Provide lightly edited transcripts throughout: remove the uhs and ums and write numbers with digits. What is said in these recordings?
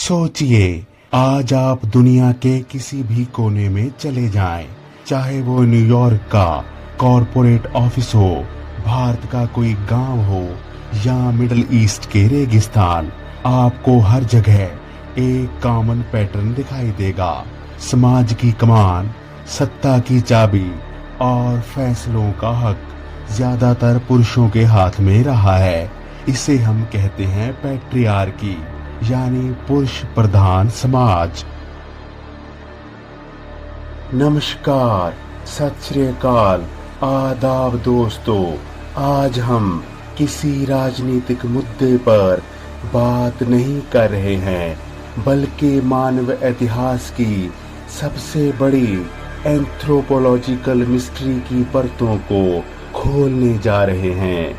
सोचिए, आज आप दुनिया के किसी भी कोने में चले जाएं, चाहे वो न्यूयॉर्क का कॉरपोरेट ऑफिस हो, भारत का कोई गांव हो या मिडिल ईस्ट के रेगिस्तान, आपको हर जगह एक कॉमन पैटर्न दिखाई देगा। समाज की कमान, सत्ता की चाबी और फैसलों का हक ज्यादातर पुरुषों के हाथ में रहा है। इसे हम कहते हैं पैट्रियार्की, यानी पुरुष प्रधान समाज। नमस्कार, सत श्री अकाल, आदाब दोस्तों। आज हम किसी राजनीतिक मुद्दे पर बात नहीं कर रहे हैं, बल्कि मानव इतिहास की सबसे बड़ी एंथ्रोपोलॉजिकल मिस्ट्री की परतों को खोलने जा रहे हैं।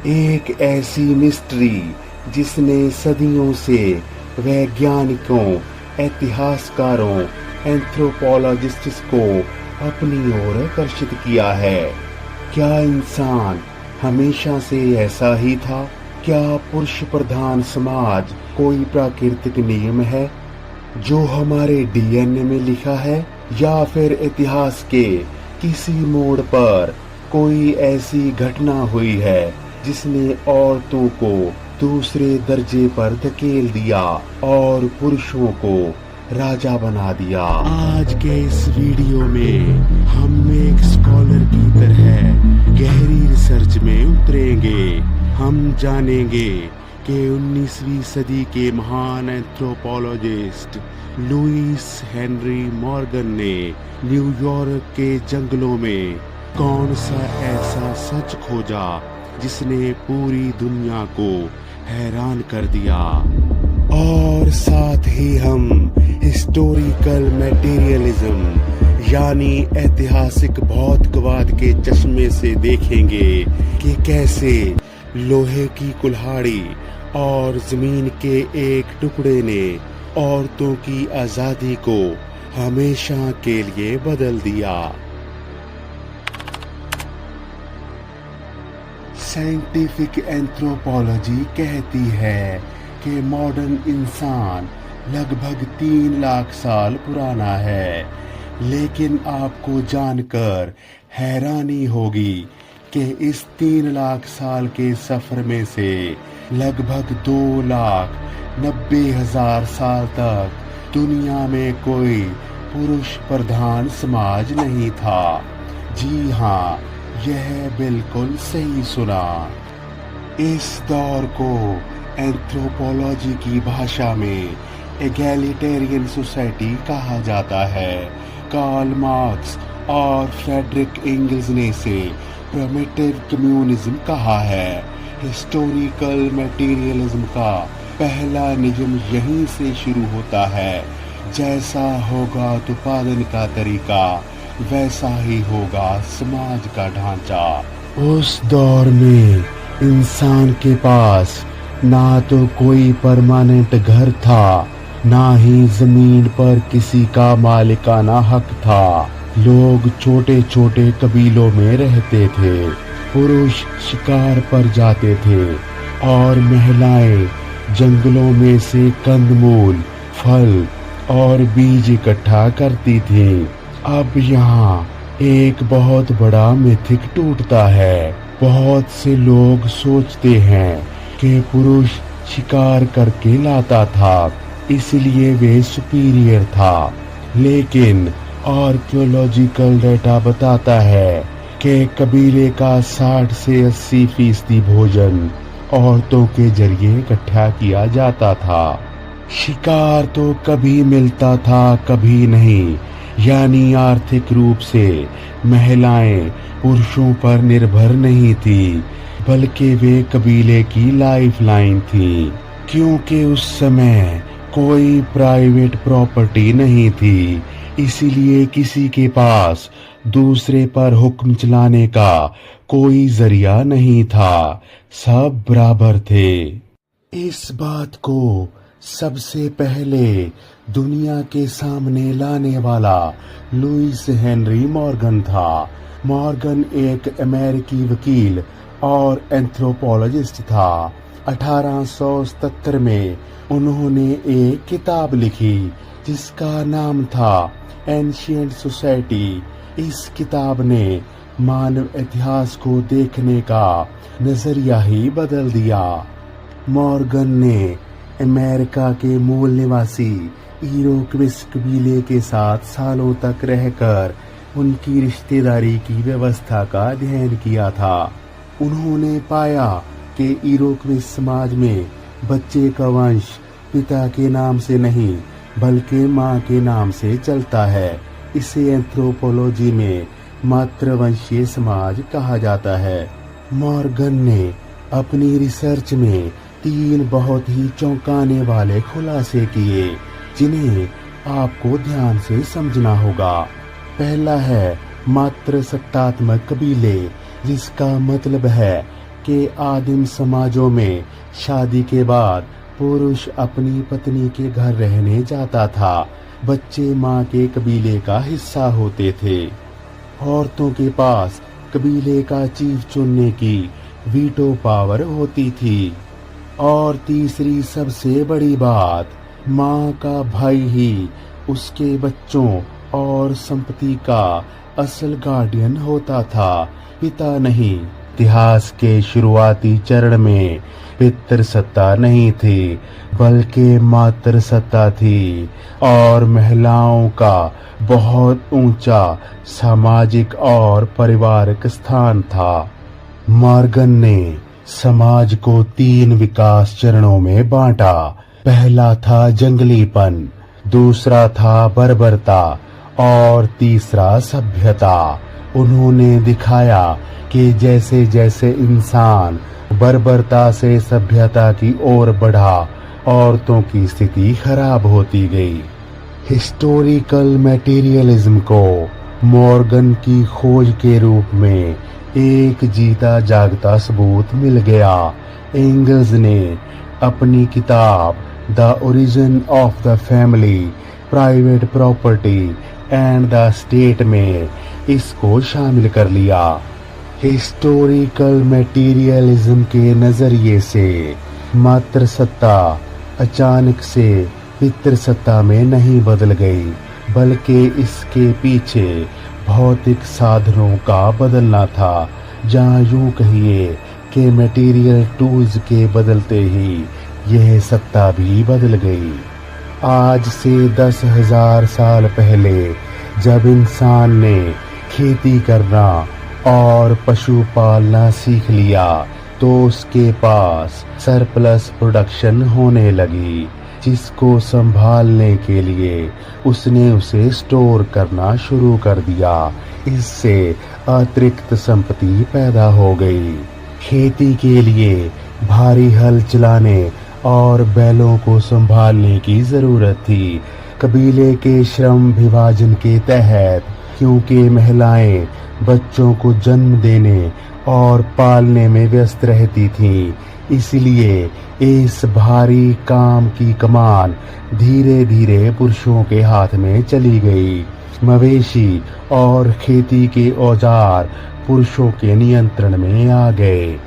एक ऐसी मिस्ट्री जिसने सदियों से वैज्ञानिकों, इतिहासकारों, एंथ्रोपोलॉजिस्ट्स को अपनी ओर आकर्षित किया है। क्या इंसान हमेशा से ऐसा ही था? क्या पुरुष प्रधान समाज कोई प्राकृतिक नियम है जो हमारे डीएनए में लिखा है, या फिर इतिहास के किसी मोड़ पर कोई ऐसी घटना हुई है जिसने औरतों को दूसरे दर्जे पर धकेल दिया और पुरुषों को राजा बना दिया? आज के इस वीडियो में हम एक स्कॉलर की तरह गहरी रिसर्च में उतरेंगे। हम जानेंगे कि 19वीं सदी के महान एंथ्रोपोलॉजिस्ट लुईस हेनरी मॉर्गन ने न्यूयॉर्क के जंगलों में कौन सा ऐसा सच खोजा जिसने पूरी दुनिया को हैरान कर दिया। और साथ ही हम हिस्टोरिकल मटेरियलिज्म यानी ऐतिहासिक भौतिकवाद के चश्मे से देखेंगे कि कैसे लोहे की कुल्हाड़ी और जमीन के एक टुकड़े ने औरतों की आजादी को हमेशा के लिए बदल दिया। साइंटिफिक एंथ्रोपोलॉजी कहती है कि मॉडर्न इंसान लगभग 3 लाख साल पुराना है, लेकिन आपको जानकर हैरानी होगी कि इस 3 लाख साल के सफर में से लगभग 2,90,000 साल तक दुनिया में कोई पुरुष प्रधान समाज नहीं था। जी हाँ, यह बिल्कुल सही सुना। इस दौर को एंथ्रोपोलॉजी की भाषा में एगैलिटेरियन सोसाइटी कहा जाता है। कार्ल मार्क्स और फ्रेडरिक एंगल्स ने इसे प्रिमिटिव कम्युनिज्म कहा है। हिस्टोरिकल मटेरियलिज्म का पहला नियम यहीं से शुरू होता है, जैसा होगा उत्पादन का तरीका वैसा ही होगा समाज का ढांचा। उस दौर में इंसान के पास ना तो कोई परमानेंट घर था, ना ही जमीन पर किसी का मालिकाना हक था। लोग छोटे छोटे कबीलों में रहते थे। पुरुष शिकार पर जाते थे और महिलाएं जंगलों में से कंदमूल, फल और बीज इकट्ठा करती थीं। अब यहाँ एक बहुत बड़ा मिथिक टूटता है। बहुत से लोग सोचते हैं कि पुरुष शिकार करके लाता था, इसलिए वे सुपीरियर था। लेकिन आर्कियोलॉजिकल डेटा बताता है कि कबीले का 60 से 80% भोजन औरतों के जरिए इकट्ठा किया जाता था। शिकार तो कभी मिलता था, कभी नहीं। यानी आर्थिक रूप से महिलाएं पुरुषों पर निर्भर नहीं थी, बल्कि वे कबीले की लाइफलाइन थी। क्योंकि उस समय कोई प्राइवेट प्रॉपर्टी नहीं थी, इसीलिए किसी के पास दूसरे पर हुक्म चलाने का कोई जरिया नहीं था। सब बराबर थे। इस बात को सबसे पहले दुनिया के सामने लाने वाला लुईस हेनरी मॉर्गन था। मॉर्गन एक अमेरिकी वकील और एंथ्रोपोलॉजिस्ट था। 1877 में उन्होंने एक किताब लिखी जिसका नाम था एंशिएंट सोसाइटी। इस किताब ने मानव इतिहास को देखने का नजरिया ही बदल दिया। मॉर्गन ने अमेरिका के मूल निवासी इरोक्विस कबीले के साथ सालों तक रहकर उनकी रिश्तेदारी की व्यवस्था का अध्ययन किया था। उन्होंने पाया कि इरोक्विस समाज में बच्चे का वंश पिता के नाम से नहीं बल्कि माँ के नाम से चलता है। इसे एंथ्रोपोलॉजी में मातृवंशीय समाज कहा जाता है। मॉर्गन ने अपनी रिसर्च में 3 बहुत ही चौंकाने वाले खुलासे किए जिन्हें आपको ध्यान से समझना होगा। पहला है मातृसत्तात्मक कबीले, जिसका मतलब है कि आदिम समाजों में शादी के बाद पुरुष अपनी पत्नी के घर रहने जाता था। बच्चे माँ के कबीले का हिस्सा होते थे। औरतों के पास कबीले का चीफ चुनने की वीटो पावर होती थी। और तीसरी सबसे बड़ी बात, माँ का भाई ही उसके बच्चों और संपत्ति का असल गार्डियन होता था, पिता नहीं। इतिहास के शुरुआती चरण में पितृसत्ता नहीं थी बल्कि मातृसत्ता थी और महिलाओं का बहुत ऊंचा सामाजिक और पारिवारिक स्थान था। मॉर्गन ने समाज को 3 विकास चरणों में बांटा। पहला था जंगलीपन, दूसरा था बर्बरता और तीसरा सभ्यता। उन्होंने दिखाया कि जैसे जैसे इंसान बर्बरता से सभ्यता की ओर बढ़ा, औरतों की स्थिति खराब होती गई। हिस्टोरिकल मटेरियलिज्म को मॉर्गन की खोज के रूप में एक जीता जागता सबूत मिल गया। एंगल्स ने अपनी किताब the origin of the family, private property and the state में इसको शामिल कर लिया। हिस्टोरिकल मटेरियलिज्म के नजरिए से मातृसत्ता अचानक से पितृसत्ता में नहीं बदल गई, बल्कि इसके पीछे भौतिक साधनों का बदलना था। जहाँ यूं कहिए कि मटेरियल टूल्स के बदलते ही यह सत्ता भी बदल गई। आज से 10,000 साल पहले जब इंसान ने खेती करना और पशु पालना सीख लिया तो उसके पास सरप्लस प्रोडक्शन होने लगी, जिसको संभालने के लिए उसने उसे स्टोर करना शुरू कर दिया। इससे अतिरिक्त संपत्ति पैदा हो गई। खेती के लिए भारी हल चलाने और बैलों को संभालने की जरूरत थी। कबीले के श्रम विभाजन के तहत क्योंकि महिलाएं बच्चों को जन्म देने और पालने में व्यस्त रहती थीं, इसलिए इस भारी काम की कमान धीरे धीरे पुरुषों के हाथ में चली गई। मवेशी और खेती के औजार पुरुषों के नियंत्रण में आ गए।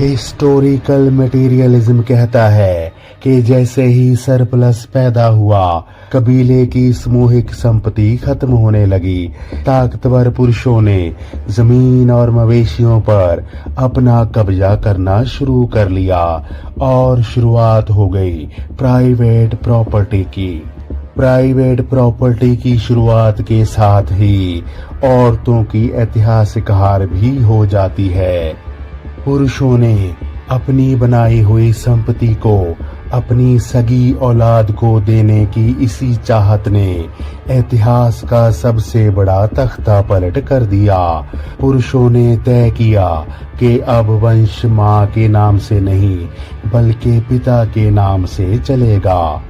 हिस्टोरिकल मटेरियलिज्म कहता है कि जैसे ही सरप्लस पैदा हुआ, कबीले की सामूहिक संपत्ति खत्म होने लगी। ताकतवर पुरुषों ने जमीन और मवेशियों पर अपना कब्जा करना शुरू कर लिया और शुरुआत हो गई प्राइवेट प्रॉपर्टी की। प्राइवेट प्रॉपर्टी की शुरुआत के साथ ही औरतों की ऐतिहासिक हार भी हो जाती है। पुरुषों ने अपनी बनाई हुई संपत्ति को अपनी सगी औलाद को देने की इसी चाहत ने इतिहास का सबसे बड़ा तख्ता पलट कर दिया। पुरुषों ने तय किया कि अब वंश माँ के नाम से नहीं बल्कि पिता के नाम से चलेगा।